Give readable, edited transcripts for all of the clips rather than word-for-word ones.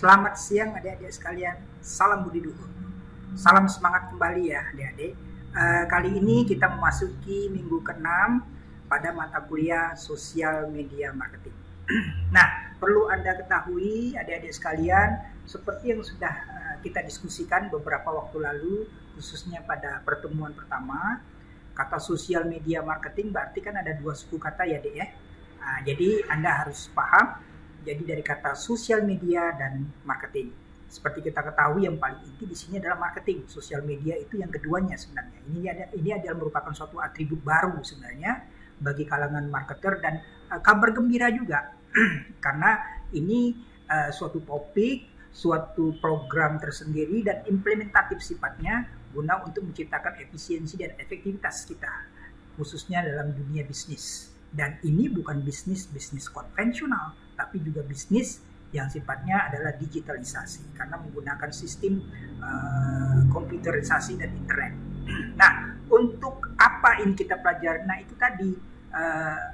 Selamat siang adik-adik sekalian, salam budi luhur. Salam semangat kembali ya adik-adik. Kali ini kita memasuki minggu ke-6 pada mata kuliah Sosial Media Marketing. Nah, perlu Anda ketahui adik-adik sekalian, seperti yang sudah kita diskusikan beberapa waktu lalu, khususnya pada pertemuan pertama, kata Sosial Media Marketing berarti kan ada dua suku kata ya dek ya. Jadi Anda harus paham. Jadi dari kata sosial media dan marketing. Seperti kita ketahui yang paling inti di sini adalah marketing. Sosial media itu yang keduanya sebenarnya. Ini adalah merupakan suatu atribut baru sebenarnya bagi kalangan marketer dan kabar gembira juga. Karena ini suatu topik, suatu program tersendiri dan implementatif sifatnya guna untuk menciptakan efisiensi dan efektivitas kita, khususnya dalam dunia bisnis. Dan ini bukan bisnis konvensional, tapi juga bisnis yang sifatnya adalah digitalisasi karena menggunakan sistem komputerisasi dan internet. Nah, untuk apa ini kita pelajari? Nah, itu tadi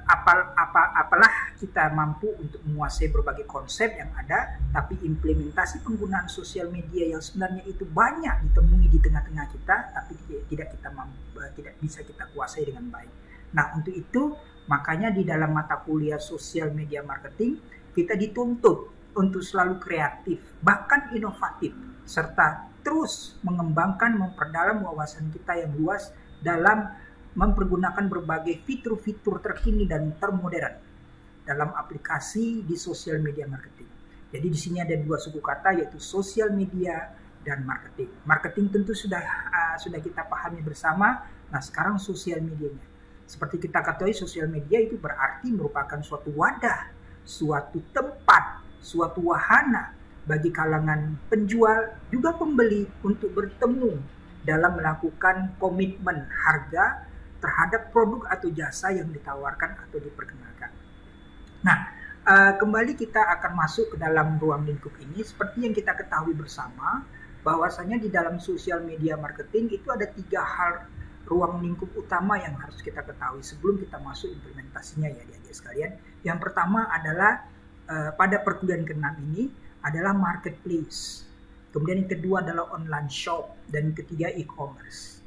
apalah kita mampu untuk menguasai berbagai konsep yang ada, tapi implementasi penggunaan sosial media yang sebenarnya itu banyak ditemui di tengah-tengah kita, tapi tidak bisa kita kuasai dengan baik. Nah, untuk itu makanya di dalam mata kuliah Sosial Media Marketing kita dituntut untuk selalu kreatif, bahkan inovatif, serta terus mengembangkan, memperdalam wawasan kita yang luas dalam mempergunakan berbagai fitur-fitur terkini dan termodern dalam aplikasi di sosial media marketing. Jadi di sini ada dua suku kata, yaitu sosial media dan marketing. Marketing tentu sudah kita pahami bersama. Nah, sekarang sosial medianya. Seperti kita ketahui, sosial media itu berarti merupakan suatu wadah, suatu tempat, suatu wahana bagi kalangan penjual juga pembeli untuk bertemu dalam melakukan komitmen harga terhadap produk atau jasa yang ditawarkan atau diperkenalkan. Nah, kembali kita akan masuk ke dalam ruang lingkup ini. Seperti yang kita ketahui bersama, bahwasanya di dalam sosial media marketing itu ada 3 hal ruang lingkup utama yang harus kita ketahui sebelum kita masuk implementasinya ya adik-adik sekalian. Yang pertama adalah pada perkuliahan ke-6 ini adalah marketplace. Kemudian yang kedua adalah online shop dan yang ketiga e-commerce.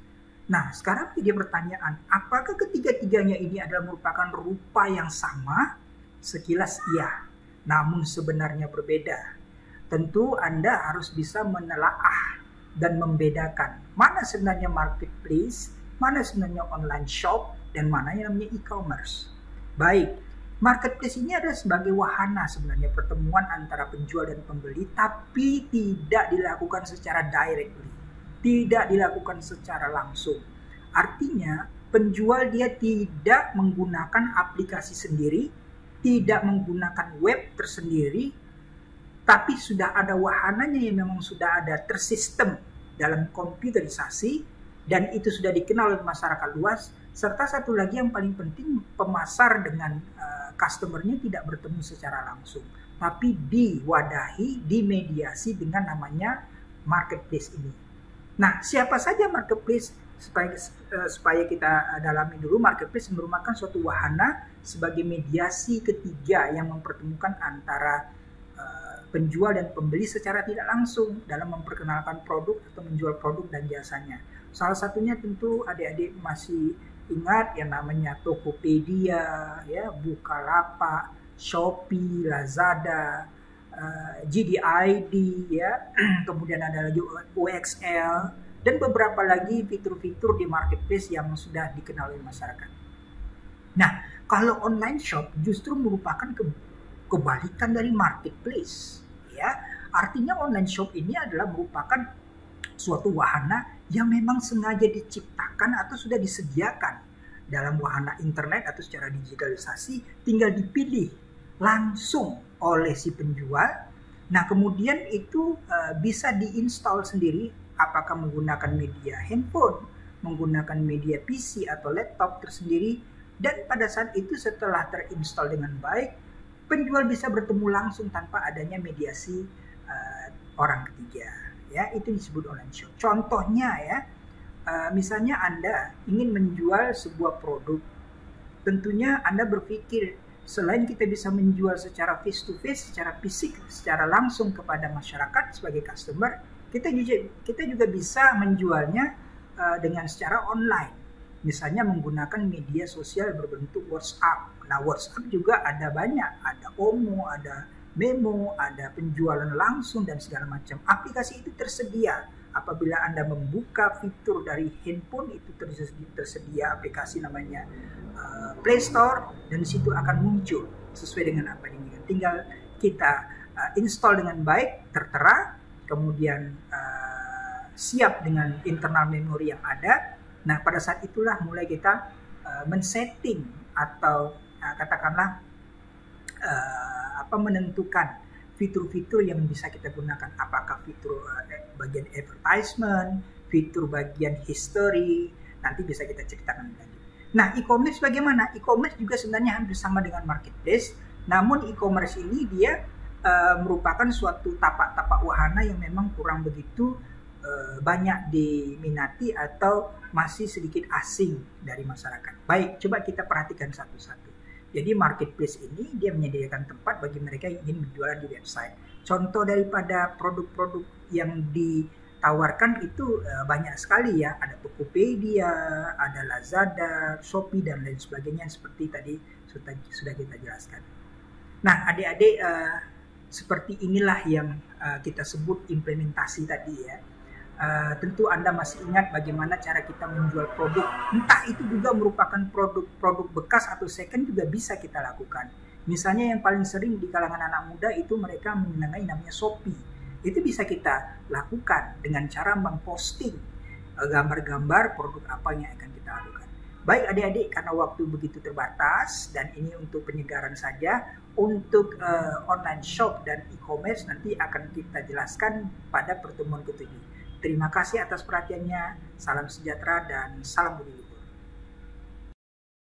Nah, sekarang jadi pertanyaan, apakah ketiga-tiganya ini adalah merupakan rupa yang sama? Sekilas iya, namun sebenarnya berbeda. Tentu Anda harus bisa menelaah dan membedakan mana sebenarnya marketplace, mana sebenarnya online shop, dan mana yang namanya e-commerce. Baik, marketplace ini adalah sebagai wahana sebenarnya pertemuan antara penjual dan pembeli, tapi tidak dilakukan secara directly, tidak dilakukan secara langsung. Artinya, penjual dia tidak menggunakan aplikasi sendiri, tidak menggunakan web tersendiri, tapi sudah ada wahananya yang memang sudah ada tersistem dalam komputerisasi, dan itu sudah dikenal oleh masyarakat luas. Serta satu lagi yang paling penting, pemasar dengan customernya tidak bertemu secara langsung, tapi diwadahi, dimediasi dengan namanya marketplace ini. Nah, siapa saja marketplace? Supaya kita dalami dulu, marketplace merupakan suatu wahana sebagai mediasi ketiga yang mempertemukan antara penjual dan pembeli secara tidak langsung dalam memperkenalkan produk atau menjual produk dan jasanya. Salah satunya tentu adik-adik masih ingat yang namanya Tokopedia, ya, Bukalapak, Shopee, Lazada, JD.ID, ya, kemudian ada lagi OXL, dan beberapa lagi fitur-fitur di marketplace yang sudah dikenal oleh masyarakat. Nah, kalau online shop justru merupakan kebalikan dari marketplace, ya. Artinya online shop ini adalah merupakan suatu wahana yang memang sengaja diciptakan atau sudah disediakan dalam wahana internet atau secara digitalisasi, tinggal dipilih langsung oleh si penjual. Nah, kemudian itu bisa diinstal sendiri, apakah menggunakan media handphone, menggunakan media PC atau laptop tersendiri, dan pada saat itu setelah terinstall dengan baik, penjual bisa bertemu langsung tanpa adanya mediasi orang ketiga. Ya, itu disebut online shop. Contohnya ya, misalnya Anda ingin menjual sebuah produk, tentunya Anda berpikir selain kita bisa menjual secara face to face, secara fisik, secara langsung kepada masyarakat sebagai customer, kita juga bisa menjualnya dengan secara online. Misalnya menggunakan media sosial berbentuk WhatsApp. Nah, WhatsApp juga ada banyak, ada Omo, ada Memo, ada penjualan langsung dan segala macam. Aplikasi itu tersedia. Apabila Anda membuka fitur dari handphone, itu tersedia aplikasi namanya Play Store, dan di situ akan muncul sesuai dengan apa yang diinginkan. Tinggal kita install dengan baik, tertera, kemudian siap dengan internal memori yang ada. Nah, pada saat itulah mulai kita men-setting atau katakanlah menentukan fitur-fitur yang bisa kita gunakan. Apakah fitur bagian advertisement, fitur bagian history, nanti bisa kita ceritakan lagi. Nah, e-commerce bagaimana? E-commerce juga sebenarnya hampir sama dengan marketplace, namun e-commerce ini dia merupakan suatu tapak-tapak wahana yang memang kurang begitu banyak diminati atau masih sedikit asing dari masyarakat. Baik, coba kita perhatikan satu-satu. Jadi marketplace ini dia menyediakan tempat bagi mereka yang ingin berjualan di website. Contoh daripada produk-produk yang ditawarkan itu banyak sekali ya. Ada Tokopedia, ada Lazada, Shopee, dan lain sebagainya seperti tadi sudah kita jelaskan. Nah, adik-adik, seperti inilah yang kita sebut implementasi tadi ya. Tentu Anda masih ingat bagaimana cara kita menjual produk, entah itu juga merupakan produk bekas atau second juga bisa kita lakukan. Misalnya yang paling sering di kalangan anak muda itu mereka mengenai namanya Shopee. Itu bisa kita lakukan dengan cara memposting gambar-gambar produk apa yang akan kita lakukan. Baik adik-adik, karena waktu begitu terbatas dan ini untuk penyegaran saja, untuk online shop dan e-commerce nanti akan kita jelaskan pada pertemuan ke-7. Terima kasih atas perhatiannya, salam sejahtera dan salam budi luhur.